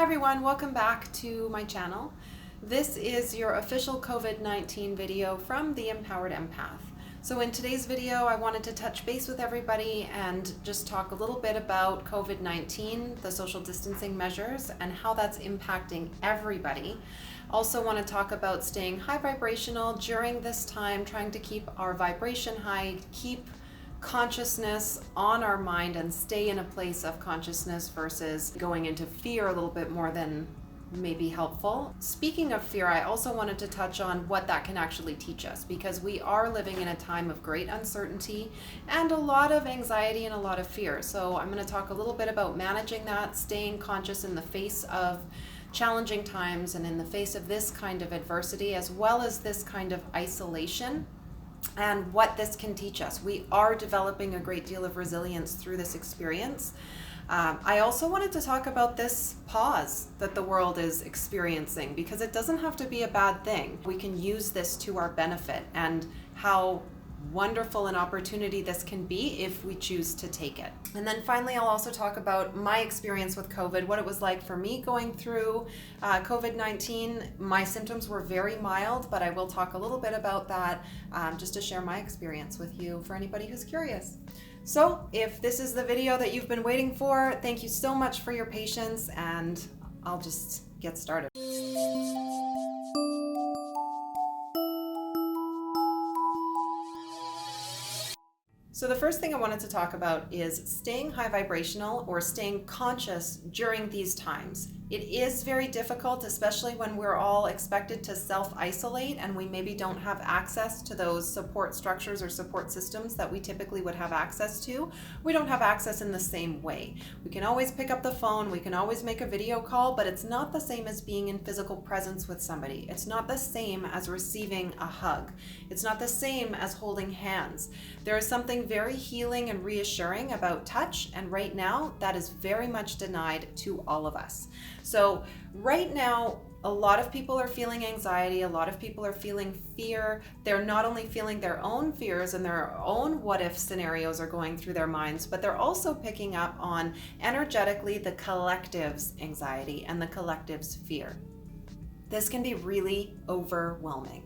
everyone, welcome back to my channel. This is your official COVID-19 video from the Empowered Empath. So in today's video, I wanted to touch base with everybody and just talk a little bit about COVID-19, the social distancing measures, and how that's impacting everybody. Also want to talk about staying high vibrational during this time, trying to keep our vibration high, keep consciousness on our mind and stay in a place of consciousness versus going into fear a little bit more than may be helpful. Speaking of fear, I also wanted to touch on what that can actually teach us, because we are living in a time of great uncertainty and a lot of anxiety and a lot of fear. So I'm going to talk a little bit about managing that, staying conscious in the face of challenging times and in the face of this kind of adversity, as well as this kind of isolation, and what this can teach us. We are developing a great deal of resilience through this experience. I also wanted to talk about this pause that the world is experiencing, because it doesn't have to be a bad thing. We can use this to our benefit, and how wonderful an opportunity this can be if we choose to take it. And then finally, I'll also talk about my experience with COVID, what it was like for me going through COVID-19. My symptoms were very mild, but I will talk a little bit about that just to share my experience with you for anybody who's curious. So if this is the video that you've been waiting for, thank you so much for your patience, and I'll just get started. So the first thing I wanted to talk about is staying high vibrational, or staying conscious during these times. It is very difficult, especially when we're all expected to self-isolate and we maybe don't have access to those support structures or support systems that we typically would have access to. We don't have access in the same way. We can always pick up the phone, we can always make a video call, but it's not the same as being in physical presence with somebody. It's not the same as receiving a hug. It's not the same as holding hands. There is something very healing and reassuring about touch, and right now that is very much denied to all of us. So right now, a lot of people are feeling anxiety, a lot of people are feeling fear. They're not only feeling their own fears and their own what-if scenarios are going through their minds, but they're also picking up on energetically the collective's anxiety and the collective's fear. This can be really overwhelming.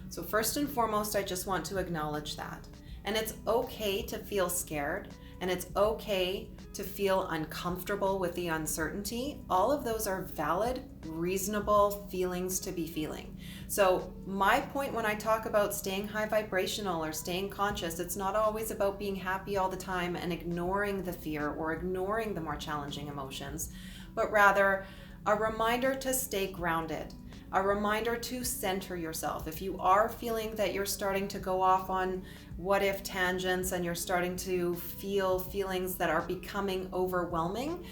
So first and foremost, I just want to acknowledge that. And it's okay to feel scared, and it's okay to feel uncomfortable with the uncertainty. All of those are valid, reasonable feelings to be feeling. So my point when I talk about staying high vibrational or staying conscious, it's not always about being happy all the time and ignoring the fear or ignoring the more challenging emotions, but rather a reminder to stay grounded. A reminder to center yourself. If you are feeling that you're starting to go off on what if tangents and you're starting to feel feelings that are becoming overwhelming,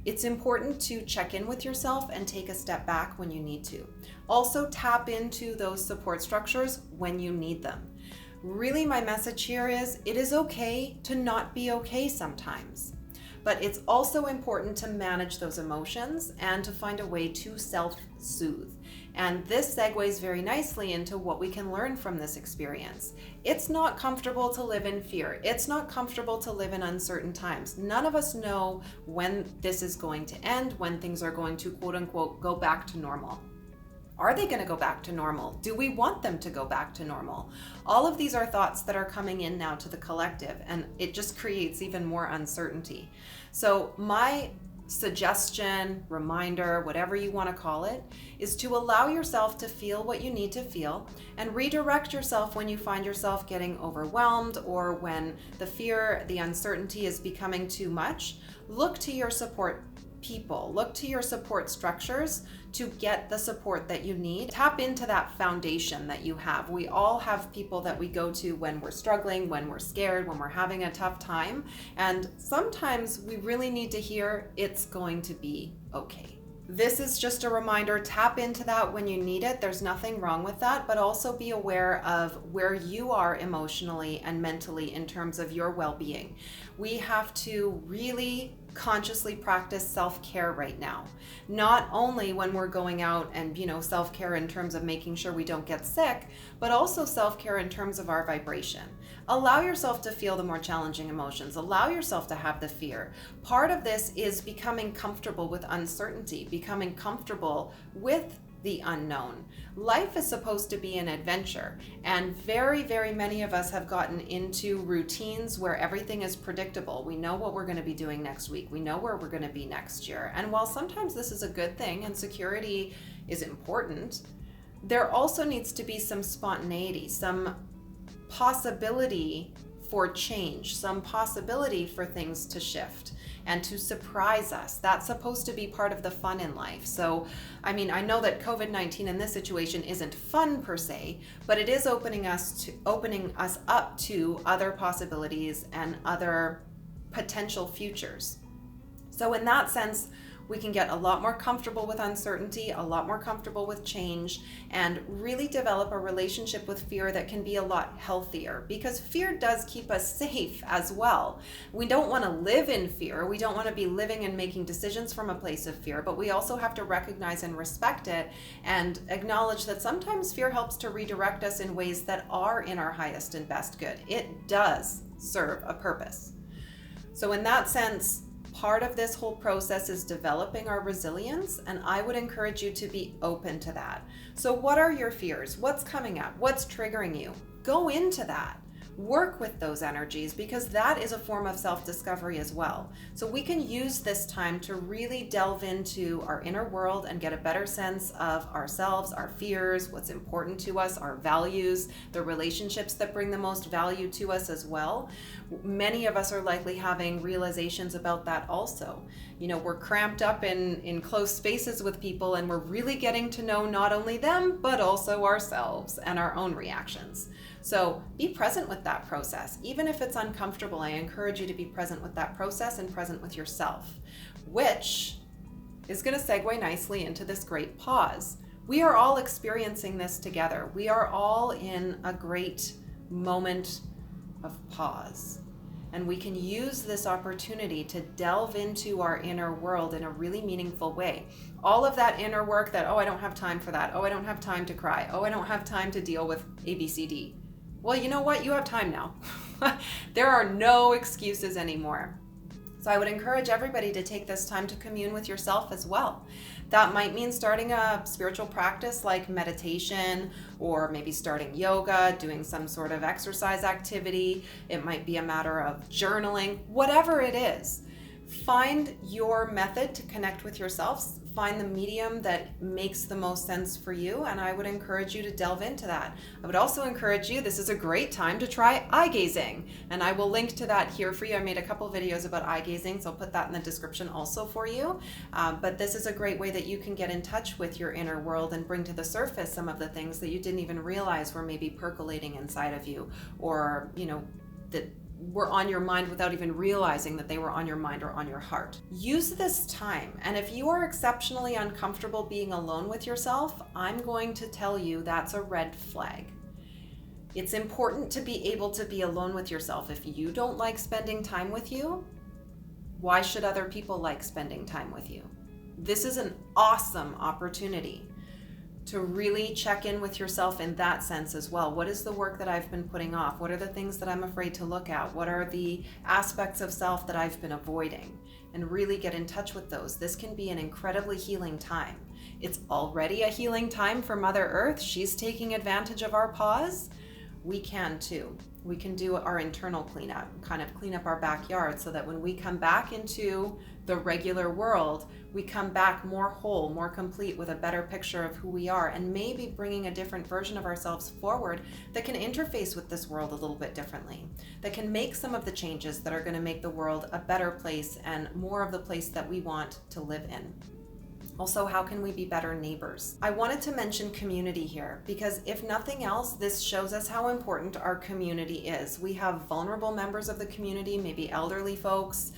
it's important to check in with yourself and take a step back when you need to. Also tap into those support structures when you need them. Really, my message here is it is okay to not be okay sometimes. But it's also important to manage those emotions and to find a way to self-soothe. And this segues very nicely into what we can learn from this experience. It's not comfortable to live in fear. It's not comfortable to live in uncertain times. None of us know when this is going to end, when things are going to quote unquote go back to normal. Are they going to go back to normal? Do we want them to go back to normal? All of these are thoughts that are coming in now to the collective, and it just creates even more uncertainty. So my suggestion, reminder, whatever you want to call it, is to allow yourself to feel what you need to feel and redirect yourself when you find yourself getting overwhelmed or when the fear, the uncertainty is becoming too much. Look to your support people, look to your support structures to get the support that you need. Tap into that foundation that you have. We all have people that we go to when we're struggling, when we're scared, when we're having a tough time. And sometimes we really need to hear it's going to be okay. This is just a reminder, tap into that when you need it. There's nothing wrong with that, but also be aware of where you are emotionally and mentally in terms of your well-being. We have to really consciously practice self-care right now. Not only when we're going out and, self-care in terms of making sure we don't get sick, but also self-care in terms of our vibration. Allow yourself to feel the more challenging emotions. Allow yourself to have the fear. Part of this is becoming comfortable with uncertainty, becoming comfortable with the unknown. Life is supposed to be an adventure, and very, very many of us have gotten into routines where everything is predictable. We know what we're going to be doing next week. We know where we're going to be next year. And while sometimes this is a good thing and security is important, there also needs to be some spontaneity, some possibility for change, some possibility for things to shift and to surprise us. That's supposed to be part of the fun in life. So, I know that COVID-19 in this situation isn't fun per se, but it is opening us up to other possibilities and other potential futures. So in that sense, we can get a lot more comfortable with uncertainty, a lot more comfortable with change, and really develop a relationship with fear that can be a lot healthier, because fear does keep us safe as well. We don't want to live in fear. We don't want to be living and making decisions from a place of fear, but we also have to recognize and respect it and acknowledge that sometimes fear helps to redirect us in ways that are in our highest and best good. It does serve a purpose. So in that sense, part of this whole process is developing our resilience, and I would encourage you to be open to that. So what are your fears? What's coming up? What's triggering you? Go into that. Work with those energies, because that is a form of self-discovery as well. So we can use this time to really delve into our inner world and get a better sense of ourselves, our fears, what's important to us, our values, the relationships that bring the most value to us as well. Many of us are likely having realizations about that also. We're cramped up in close spaces with people, and we're really getting to know not only them, but also ourselves and our own reactions. So be present with that process. Even if it's uncomfortable, I encourage you to be present with that process and present with yourself, which is going to segue nicely into this great pause. We are all experiencing this together. We are all in a great moment of pause. And we can use this opportunity to delve into our inner world in a really meaningful way. All of that inner work that, I don't have time for that. I don't have time to cry. I don't have time to deal with ABCD. Well, you know what? You have time now. There are no excuses anymore. So I would encourage everybody to take this time to commune with yourself as well. That might mean starting a spiritual practice like meditation, or maybe starting yoga, doing some sort of exercise activity. It might be a matter of journaling, whatever it is. Find your method to connect with yourself. Find the medium that makes the most sense for you, and I would encourage you to delve into that. I would also encourage you, this is a great time to try eye gazing, and I will link to that here for you. I made a couple videos about eye gazing, so I'll put that in the description also for you. But this is a great way that you can get in touch with your inner world and bring to the surface some of the things that you didn't even realize were maybe percolating inside of you, or that were on your mind without even realizing that they were on your mind or on your heart. Use this time, and if you are exceptionally uncomfortable being alone with yourself, I'm going to tell you that's a red flag. It's important to be able to be alone with yourself. If you don't like spending time with you, why should other people like spending time with you? This is an awesome opportunity to really check in with yourself in that sense as well. What is the work that I've been putting off? What are the things that I'm afraid to look at? What are the aspects of self that I've been avoiding? And really get in touch with those. This can be an incredibly healing time. It's already a healing time for Mother Earth. She's taking advantage of our pause. We can too. We can do our internal cleanup, kind of clean up our backyard, so that when we come back into the regular world, we come back more whole, more complete, with a better picture of who we are, and maybe bringing a different version of ourselves forward that can interface with this world a little bit differently, that can make some of the changes that are going to make the world a better place and more of the place that we want to live in. Also, how can we be better neighbors? I wanted to mention community here because if nothing else, this shows us how important our community is. We have vulnerable members of the community, maybe elderly folks,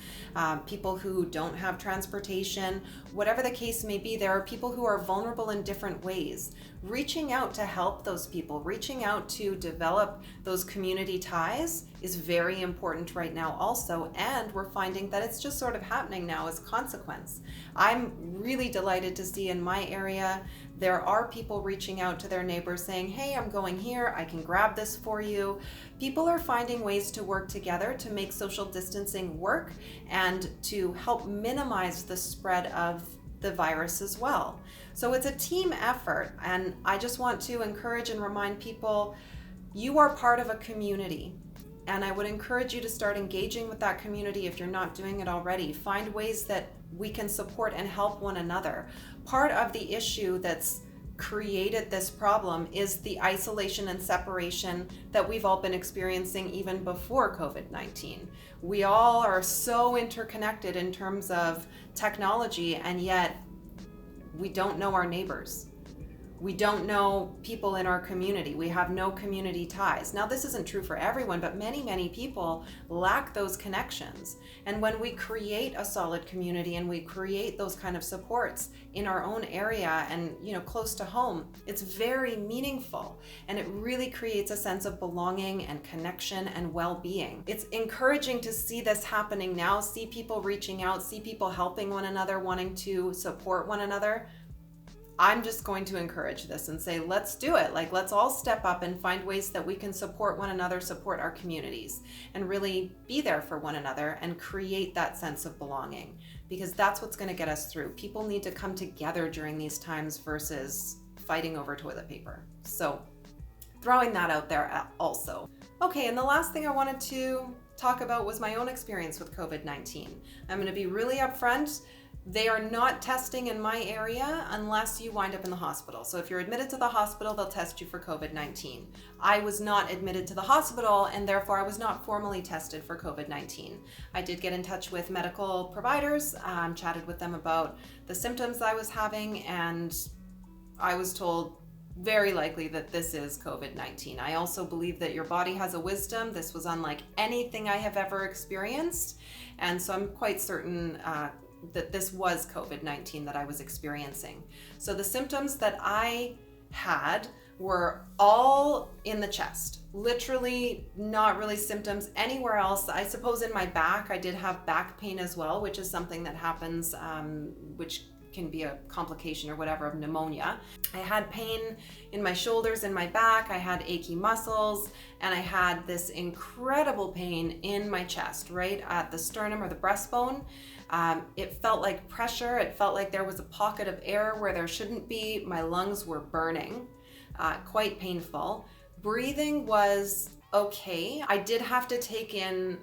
people who don't have transportation, whatever the case may be. There are people who are vulnerable in different ways. Reaching out to help those people, reaching out to develop those community ties is very important right now also, and we're finding that it's just sort of happening now as consequence. I'm really delighted to see in my area there are people reaching out to their neighbors saying, hey, I'm going here, I can grab this for you. People are finding ways to work together to make social distancing work and to help minimize the spread of the virus as well. So it's a team effort, and I just want to encourage and remind people, you are part of a community. And I would encourage you to start engaging with that community if you're not doing it already. Find ways that we can support and help one another. Part of the issue that's created this problem is the isolation and separation that we've all been experiencing even before COVID-19. We all are so interconnected in terms of technology, and yet we don't know our neighbors. We don't know people in our community. We have no community ties. Now, this isn't true for everyone, but many people lack those connections. And when we create a solid community and we create those kind of supports in our own area and, close to home, it's very meaningful. And it really creates a sense of belonging and connection and well-being. It's encouraging to see this happening now, see people reaching out, see people helping one another, wanting to support one another. I'm just going to encourage this and say, let's do it. Let's all step up and find ways that we can support one another, support our communities, and really be there for one another and create that sense of belonging, because that's what's going to get us through. People need to come together during these times versus fighting over toilet paper. So throwing that out there also. Okay, and the last thing I wanted to talk about was my own experience with COVID-19. I'm going to be really upfront. They are not testing in my area unless you wind up in the hospital. So if you're admitted to the hospital, they'll test you for COVID-19. I was not admitted to the hospital, and therefore I was not formally tested for COVID-19. I did get in touch with medical providers, chatted with them about the symptoms I was having, and I was told very likely that this is COVID-19. I also believe that your body has a wisdom. This was unlike anything I have ever experienced, and so I'm quite certain that this was COVID-19 that I was experiencing. So the symptoms that I had were all in the chest, literally not really symptoms anywhere else. I suppose in my back, I did have back pain as well, which is something that happens, which can be a complication or whatever of pneumonia. I had pain in my shoulders and my back. I had achy muscles, and I had this incredible pain in my chest, right at the sternum or the breastbone. It felt like pressure. It felt like there was a pocket of air where there shouldn't be. My lungs were burning, quite painful. Breathing was okay. I did have to take in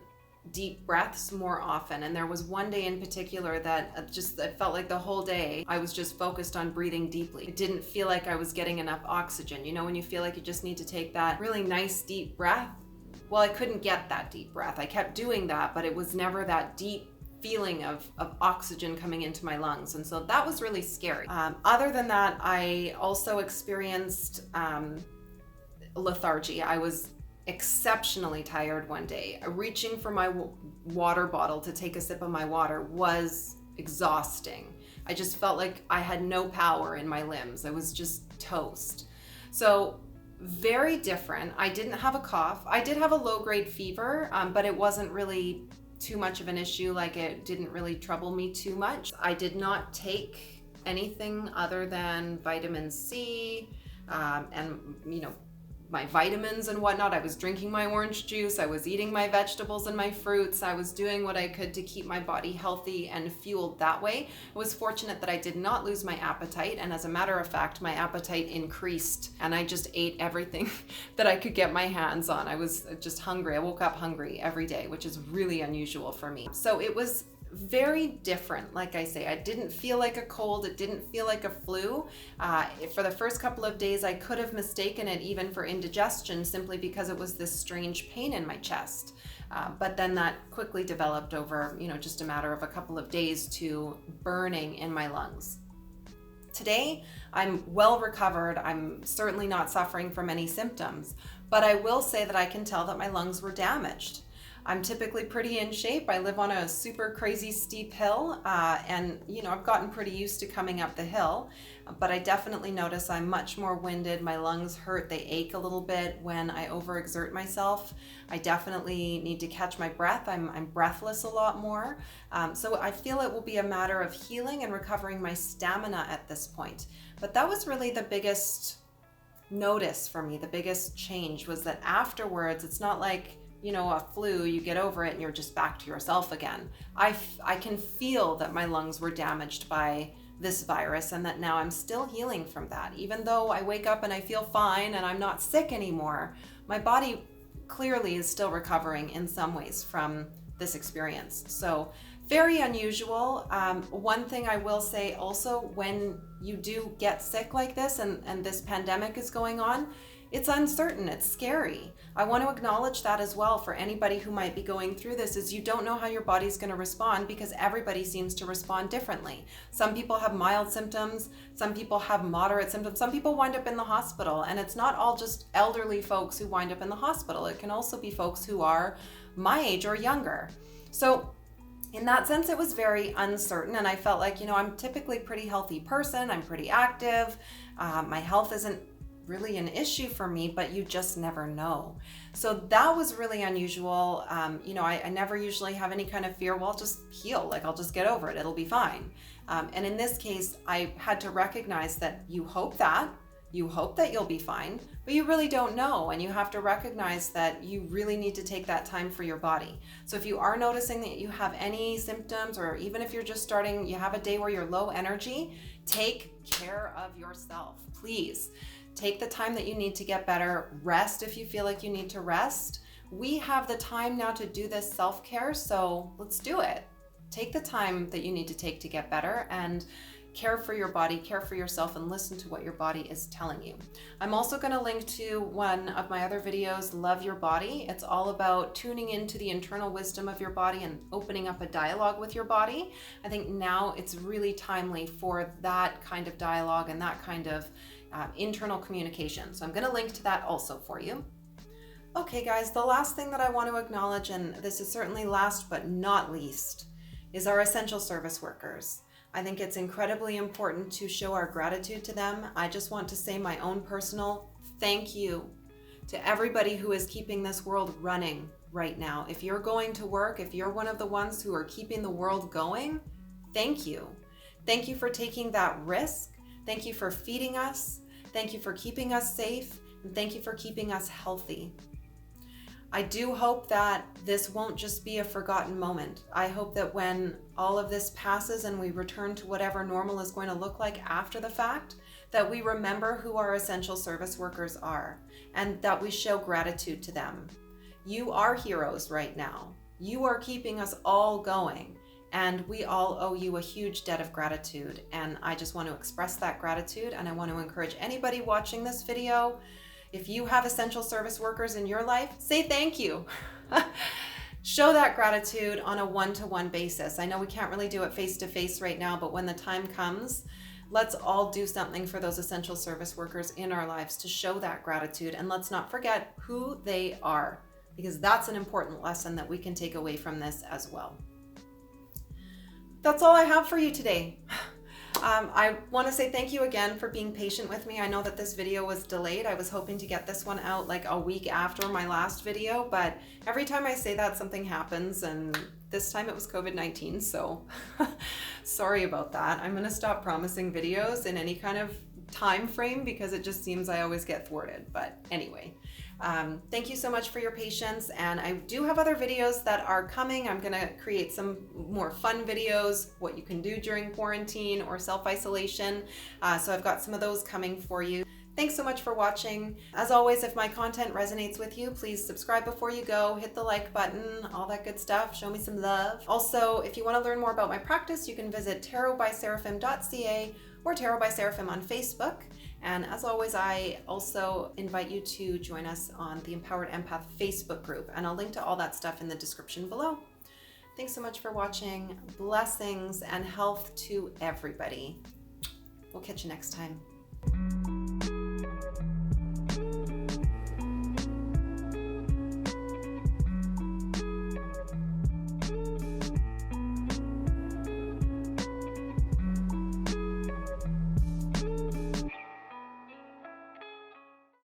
deep breaths more often, and there was one day in particular that it felt like the whole day I was just focused on breathing deeply. It didn't feel like I was getting enough oxygen. When you feel like you just need to take that really nice deep breath? Well, I couldn't get that deep breath. I kept doing that, but it was never that deep feeling of oxygen coming into my lungs, and so that was really scary. Other than that, I also experienced lethargy. I was exceptionally tired one day. Reaching for my water bottle to take a sip of my water was exhausting. I just felt like I had no power in my limbs. I was just toast. So very different. I didn't have a cough. I did have a low-grade fever, but it wasn't really too much of an issue. It didn't really trouble me too much. I did not take anything other than vitamin C and my vitamins and whatnot. I was drinking my orange juice. I was eating my vegetables and my fruits. I was doing what I could to keep my body healthy and fueled that way. I was fortunate that I did not lose my appetite, and as a matter of fact, my appetite increased, and I just ate everything that I could get my hands on. I was just hungry. I woke up hungry every day, which is really unusual for me. So it was very different. Like I say, I didn't feel like a cold. It didn't feel like a flu. For the first couple of days, I could have mistaken it even for indigestion simply because it was this strange pain in my chest. But then that quickly developed over, just a matter of a couple of days to burning in my lungs. Today, I'm well recovered. I'm certainly not suffering from any symptoms, but I will say that I can tell that my lungs were damaged. I'm typically pretty in shape. I live on a super crazy steep hill, and I've gotten pretty used to coming up the hill, but I definitely notice I'm much more winded. My lungs hurt, they ache a little bit when I overexert myself. I definitely need to catch my breath. I'm breathless a lot more. So I feel it will be a matter of healing and recovering my stamina at this point. But that was really the biggest notice for me. The biggest change was that afterwards, it's not like, a flu, you get over it and you're just back to yourself again. I can feel that my lungs were damaged by this virus and that now I'm still healing from that. Even though I wake up and I feel fine and I'm not sick anymore, my body clearly is still recovering in some ways from this experience. So very unusual. One thing I will say also, when you do get sick like this and this pandemic is going on, it's uncertain, it's scary. I want to acknowledge that as well for anybody who might be going through this, is you don't know how your body's going to respond because everybody seems to respond differently. Some people have mild symptoms, some people have moderate symptoms, some people wind up in the hospital, and it's not all just elderly folks who wind up in the hospital. It can also be folks who are my age or younger. So in that sense, it was very uncertain, and I felt like, I'm typically a pretty healthy person, I'm pretty active, my health isn't really an issue for me, but you just never know. So that was really unusual. I never usually have any kind of fear. Well, I'll just heal, I'll just get over it, it'll be fine. And in this case, I had to recognize that you hope that you'll be fine, but you really don't know. And you have to recognize that you really need to take that time for your body. So if you are noticing that you have any symptoms, or even if you're just starting, you have a day where you're low energy, take care of yourself. Please take the time that you need to get better. Rest if you feel like you need to rest. We have the time now to do this self-care, so let's do it. Take the time that you need to take to get better and care for your body, care for yourself, and listen to what your body is telling you. I'm also going to link to one of my other videos, Love Your Body. It's all about tuning into the internal wisdom of your body and opening up a dialogue with your body. I think now it's really timely for that kind of dialogue and that kind of internal communication. So I'm going to link to that also for you. Okay guys, the last thing that I want to acknowledge, and this is certainly last but not least, is our essential service workers. I think it's incredibly important to show our gratitude to them. I just want to say my own personal thank you to everybody who is keeping this world running right now. If you're going to work, if you're one of the ones who are keeping the world going, thank you. Thank you for taking that risk. Thank you for feeding us. Thank you for keeping us safe. And thank you for keeping us healthy. I do hope that this won't just be a forgotten moment. I hope that when all of this passes and we return to whatever normal is going to look like after the fact, that we remember who our essential service workers are and that we show gratitude to them. You are heroes right now. You are keeping us all going, and we all owe you a huge debt of gratitude. And I just want to express that gratitude, and I want to encourage anybody watching this video, if you have essential service workers in your life, say thank you. Show that gratitude on a one-to-one basis. I know we can't really do it face-to-face right now, but when the time comes, let's all do something for those essential service workers in our lives to show that gratitude. And let's not forget who they are, because that's an important lesson that we can take away from this as well. That's all I have for you today. I want to say thank you again for being patient with me. I know that this video was delayed. I was hoping to get this one out like a week after my last video, but every time I say that, something happens, and this time it was COVID-19, so sorry about that. I'm going to stop promising videos in any kind of time frame because it just seems I always get thwarted. But anyway, thank you so much for your patience, and I do have other videos that are coming. I'm going to create some more fun videos, what you can do during quarantine or self-isolation. So I've got some of those coming for you. Thanks so much for watching. As always, if my content resonates with you, please subscribe before you go, hit the like button, all that good stuff. Show me some love. Also, if you want to learn more about my practice, you can visit tarotbyseraphim.ca or Tarot by Seraphim on Facebook. And as always, I also invite you to join us on the Empowered Empath Facebook group, and I'll link to all that stuff in the description below. Thanks so much for watching. Blessings and health to everybody. We'll catch you next time.